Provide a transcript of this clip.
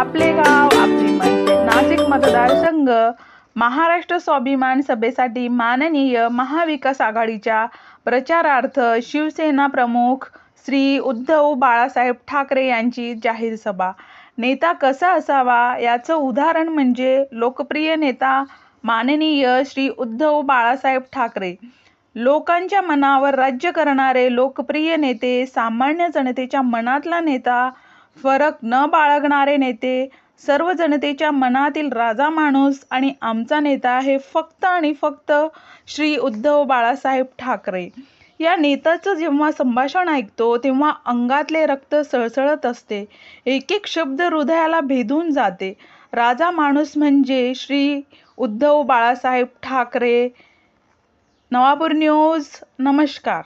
आपले गाव आपली मनसे नाशिक मतदारसंघ महाराष्ट्र स्वाभिमान सभेसाठी माननीय महाविकास आघाडीच्या प्रचारार्थ शिवसेना प्रमुख श्री उद्धव बाळासाहेब ठाकरे यांची जाहीर सभा। नेता कसा असावा याचं उदाहरण म्हणजे लोकप्रिय नेता माननीय श्री उद्धव बाळासाहेब ठाकरे। लोकांच्या मनावर राज्य करणारे लोकप्रिय नेते, सामान्य जनतेच्या मनातला नेता, फरक न बाळगणारे नेते, सर्व जनतेच्या मनातील राजा माणूस आणि आमचा नेता हे फक्त आणि फक्त श्री उद्धव बाळासाहेब ठाकरे। या नेत्याचं जेव्हा संभाषण ऐकतो तेव्हा अंगातले रक्त सळसळत असते, एक एक शब्द हृदयाला भेदून जाते। राजा माणूस म्हणजे श्री उद्धव बाळासाहेब ठाकरे। नवापूर न्यूज, नमस्कार।